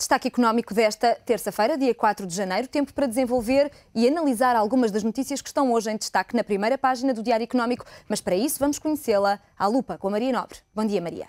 Destaque económico desta terça-feira, dia 4 de janeiro, tempo para desenvolver e analisar algumas das notícias que estão hoje em destaque na primeira página do Diário Económico, mas para isso vamos conhecê-la à lupa com a Maria Nobre. Bom dia, Maria.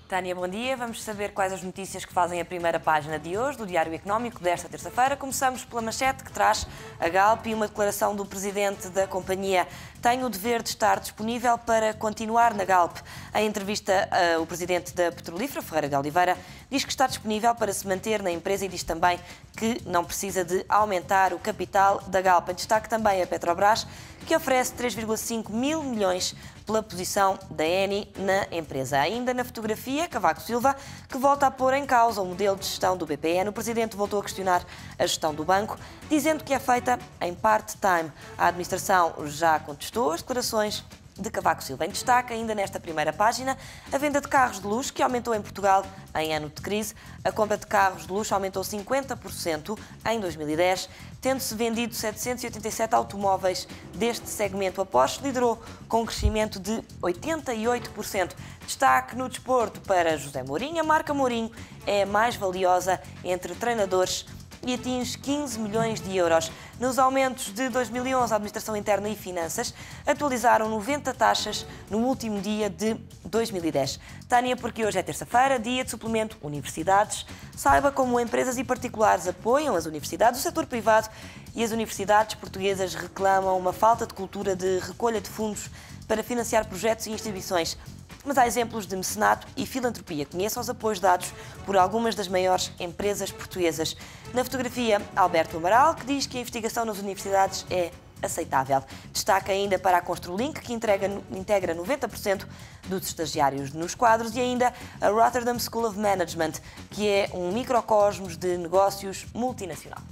Tânia, bom dia. Vamos saber quais as notícias que fazem a primeira página de hoje do Diário Económico desta terça-feira. Começamos pela manchete que traz a Galp e uma declaração do presidente da companhia. Tem o dever de estar disponível para continuar na Galp. Em entrevista, o presidente da Petrolífera, Ferreira de Oliveira, diz que está disponível para se manter na empresa e diz também que não precisa de aumentar o capital da Galp. Em destaque também a Petrobras, que oferece 3,5 mil milhões pela posição da Eni na empresa. Ainda na fotografia, Cavaco Silva, que volta a pôr em causa o modelo de gestão do BPN. O presidente voltou a questionar a gestão do banco, dizendo que é feita em part-time. A administração já contestou as declarações de Cavaco Silva. Em destaque, ainda nesta primeira página, a venda de carros de luxo, que aumentou em Portugal em ano de crise. A compra de carros de luxo aumentou 50% em 2010, tendo-se vendido 787 automóveis deste segmento. A Porsche liderou com um crescimento de 88%. Destaque no desporto para José Mourinho. A marca Mourinho é a mais valiosa entre treinadores e atinge 15 milhões de euros. Nos aumentos de 2011, a Administração Interna e Finanças atualizaram 90 taxas no último dia de 2010. Tânia, porque hoje é terça-feira, dia de suplemento Universidades. Saiba como empresas e particulares apoiam as universidades, o setor privado e as universidades portuguesas reclamam uma falta de cultura de recolha de fundos para financiar projetos e instituições. Mas há exemplos de mecenato e filantropia. Conheça os apoios dados por algumas das maiores empresas portuguesas. Na fotografia, Alberto Amaral, que diz que a investigação nas universidades é aceitável. Destaca ainda para a Construlink, que integra 90% dos estagiários nos quadros, e ainda a Rotterdam School of Management, que é um microcosmos de negócios multinacional.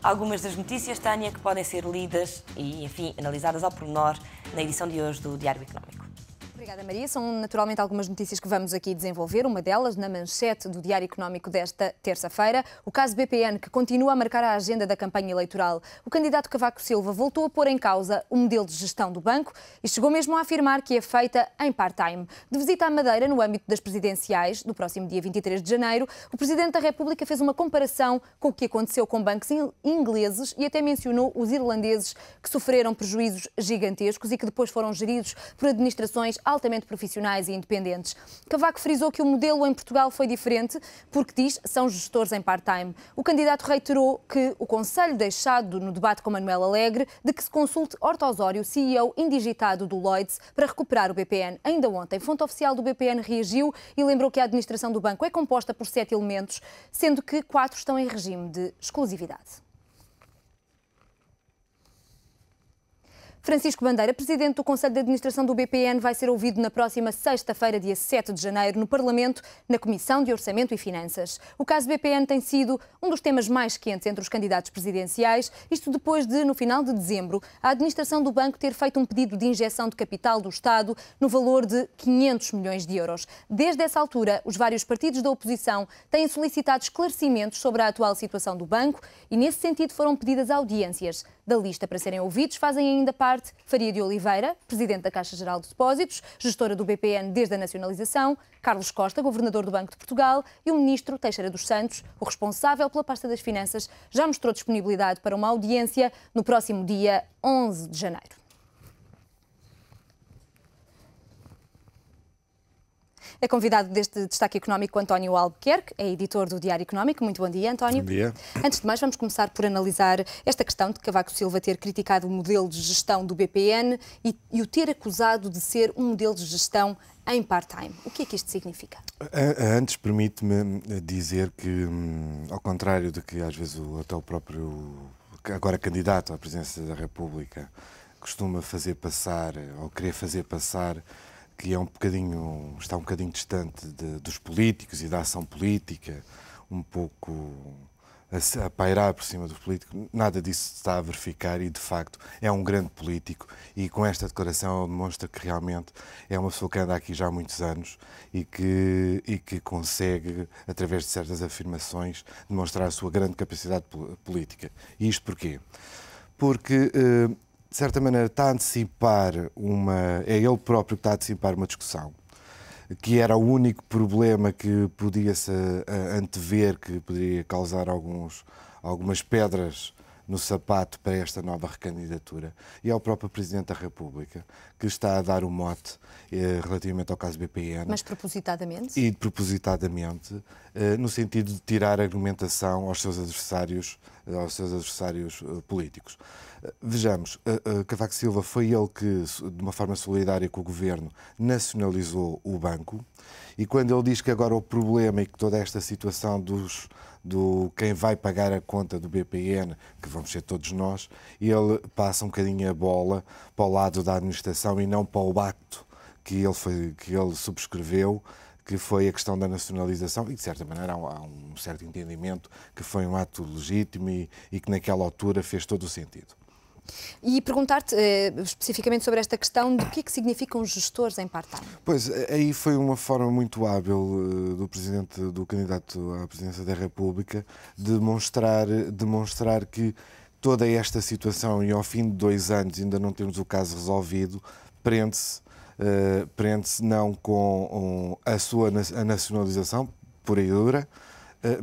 Algumas das notícias, Tânia, que podem ser lidas e, enfim, analisadas ao pormenor na edição de hoje do Diário Económico. Obrigada, Maria. São naturalmente algumas notícias que vamos aqui desenvolver. Uma delas na manchete do Diário Económico desta terça-feira. O caso BPN, que continua a marcar a agenda da campanha eleitoral. O candidato Cavaco Silva voltou a pôr em causa o modelo de gestão do banco e chegou mesmo a afirmar que é feita em part-time. De visita à Madeira, no âmbito das presidenciais, do próximo dia 23 de janeiro, o Presidente da República fez uma comparação com o que aconteceu com bancos ingleses e até mencionou os irlandeses, que sofreram prejuízos gigantescos e que depois foram geridos por administrações altamente profissionais e independentes. Cavaco frisou que o modelo em Portugal foi diferente porque, diz, são gestores em part-time. O candidato reiterou que o conselho deixado no debate com Manuel Alegre de que se consulte Horta Osório, CEO indigitado do Lloyds, para recuperar o BPN. Ainda ontem, fonte oficial do BPN reagiu e lembrou que a administração do banco é composta por 7 elementos, sendo que 4 estão em regime de exclusividade. Francisco Bandeira, presidente do Conselho de Administração do BPN, vai ser ouvido na próxima sexta-feira, dia 7 de janeiro, no Parlamento, na Comissão de Orçamento e Finanças. O caso BPN tem sido um dos temas mais quentes entre os candidatos presidenciais, isto depois de, no final de dezembro, a administração do banco ter feito um pedido de injeção de capital do Estado no valor de 500 milhões de euros. Desde essa altura, os vários partidos da oposição têm solicitado esclarecimentos sobre a atual situação do banco e, nesse sentido, foram pedidas audiências. Da lista para serem ouvidos fazem ainda parte Faria de Oliveira, presidente da Caixa Geral de Depósitos, gestora do BPN desde a nacionalização, Carlos Costa, governador do Banco de Portugal, e o ministro Teixeira dos Santos, o responsável pela pasta das Finanças, já mostrou disponibilidade para uma audiência no próximo dia 11 de janeiro. É convidado deste destaque económico António Albuquerque, é editor do Diário Económico. Muito bom dia, António. Bom dia. Antes de mais, vamos começar por analisar esta questão de Cavaco Silva ter criticado o modelo de gestão do BPN e o ter acusado de ser um modelo de gestão em part-time. O que é que isto significa? Antes, permite-me dizer que, ao contrário de que às vezes até o próprio, agora candidato à presidência da República, costuma fazer passar, ou querer fazer passar, que é está um bocadinho distante dos políticos e da ação política, um pouco a pairar por cima dos políticos. Nada disso se está a verificar e, de facto, é um grande político e com esta declaração ele demonstra que realmente é uma pessoa que anda aqui já há muitos anos e que consegue, através de certas afirmações, demonstrar a sua grande capacidade política. E isto porquê? Porque de certa maneira, está a antecipar é ele próprio que está a antecipar uma discussão que era o único problema que podia-se antever, que poderia causar algumas pedras no sapato para esta nova recandidatura. E é o próprio Presidente da República que está a dar o mote relativamente ao caso BPN. Mas propositadamente? E propositadamente, no sentido de tirar argumentação aos seus adversários políticos. Vejamos, Cavaco Silva foi ele que, de uma forma solidária com o Governo, nacionalizou o banco, e quando ele diz que agora o problema é que toda esta situação do quem vai pagar a conta do BPN, que vamos ser todos nós, ele passa um bocadinho a bola para o lado da administração e não para o acto que ele subscreveu, que foi a questão da nacionalização, e de certa maneira há um certo entendimento que foi um ato legítimo e que naquela altura fez todo o sentido. E perguntar-te especificamente sobre esta questão do que é que significam os gestores em part-time. Pois, aí foi uma forma muito hábil do candidato à presidência da República de demonstrar que toda esta situação, e ao fim de 2 anos ainda não temos o caso resolvido, prende-se não com a nacionalização pura e dura,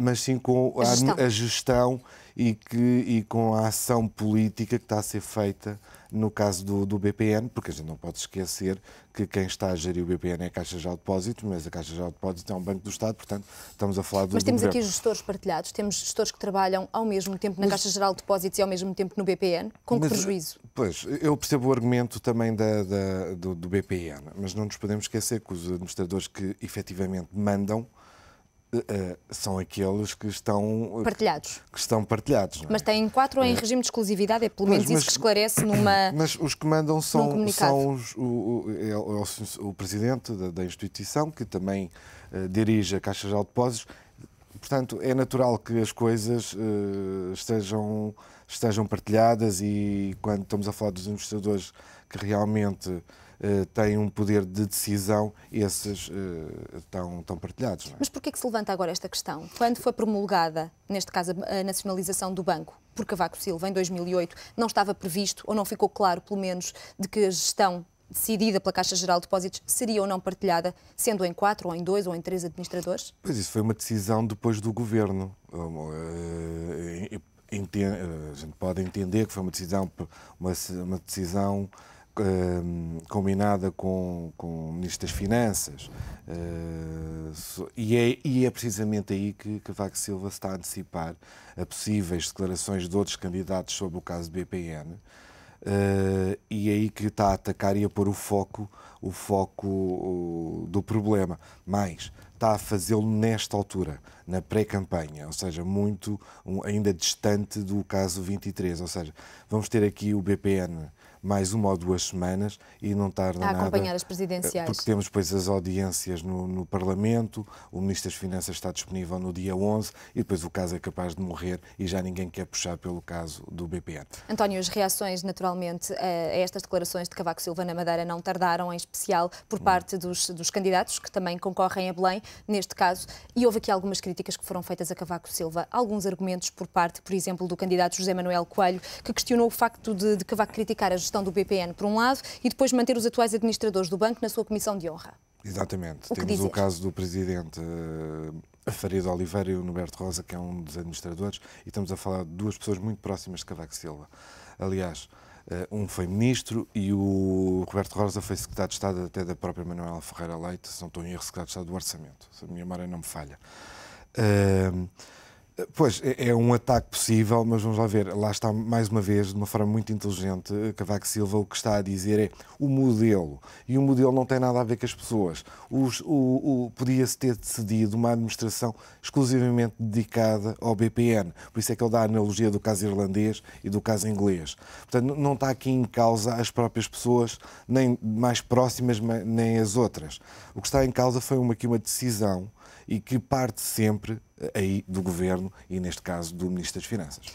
mas sim com a gestão e com a ação política que está a ser feita no caso do BPN, porque a gente não pode esquecer que quem está a gerir o BPN é a Caixa Geral de Depósitos, mas a Caixa Geral de Depósitos é um banco do Estado, portanto estamos a falar do Mas temos governo. aqui gestores partilhados, temos gestores que trabalham ao mesmo tempo na Caixa Geral de Depósitos e ao mesmo tempo no BPN, com que prejuízo? Pois, eu percebo o argumento também do BPN, mas não nos podemos esquecer que os administradores que efetivamente mandam são aqueles que estão partilhados. Não é? Mas têm 4 ou em regime de exclusividade, é pelo menos isso que esclarece numa. Mas os que mandam são o presidente da instituição, que também dirige a Caixa Geral de Depósitos. Portanto, é natural que as coisas estejam partilhadas, e quando estamos a falar dos administradores que realmente têm um poder de decisão, esses estão partilhados. Não é? Mas porquê que se levanta agora esta questão? Quando foi promulgada, neste caso, a nacionalização do banco por Cavaco Silva, em 2008, não estava previsto, ou não ficou claro, pelo menos, de que a gestão decidida pela Caixa Geral de Depósitos seria ou não partilhada, sendo em 4, ou em 2, ou em 3 administradores? Pois isso foi uma decisão depois do Governo. A gente pode entender que foi uma decisão combinada com o Ministro das Finanças, e é precisamente aí que Cavaco Silva se está a antecipar a possíveis declarações de outros candidatos sobre o caso do BPN, e é aí que está a atacar e a pôr o foco do problema, mas está a fazê-lo nesta altura, na pré-campanha, ou seja, ainda distante do caso 23, ou seja, vamos ter aqui o BPN mais 1 ou 2 semanas e não tarda nada. A acompanhar as presidenciais. Porque temos depois as audiências no Parlamento, o Ministro das Finanças está disponível no dia 11 e depois o caso é capaz de morrer e já ninguém quer puxar pelo caso do BPN. António, as reações, naturalmente, a estas declarações de Cavaco Silva na Madeira não tardaram, em especial por parte dos candidatos que também concorrem a Belém, neste caso, e houve aqui algumas críticas que foram feitas a Cavaco Silva, alguns argumentos por parte, por exemplo, do candidato José Manuel Coelho, que questionou o facto de Cavaco criticar a gestão do BPN, por um lado, e depois manter os atuais administradores do banco na sua comissão de honra. Exatamente. Temos o caso do presidente Faria de Oliveira e o Norberto Rosa, que é um dos administradores, e estamos a falar de 2 pessoas muito próximas de Cavaco Silva. Aliás, um foi ministro e o Roberto Rosa foi secretário de Estado até da própria Manuela Ferreira Leite, se não estou em erro, secretário de Estado do Orçamento, se a minha memória não me falha. Pois, é um ataque possível, mas vamos lá ver, lá está mais uma vez, de uma forma muito inteligente, Cavaco Silva o que está a dizer é o modelo, e o modelo não tem nada a ver com as pessoas. Podia-se ter decidido uma administração exclusivamente dedicada ao BPN, por isso é que ele dá a analogia do caso irlandês e do caso inglês. Portanto, não está aqui em causa as próprias pessoas, nem mais próximas, nem as outras. O que está em causa foi aqui uma decisão e que parte sempre aí do Governo e, neste caso, do Ministro das Finanças.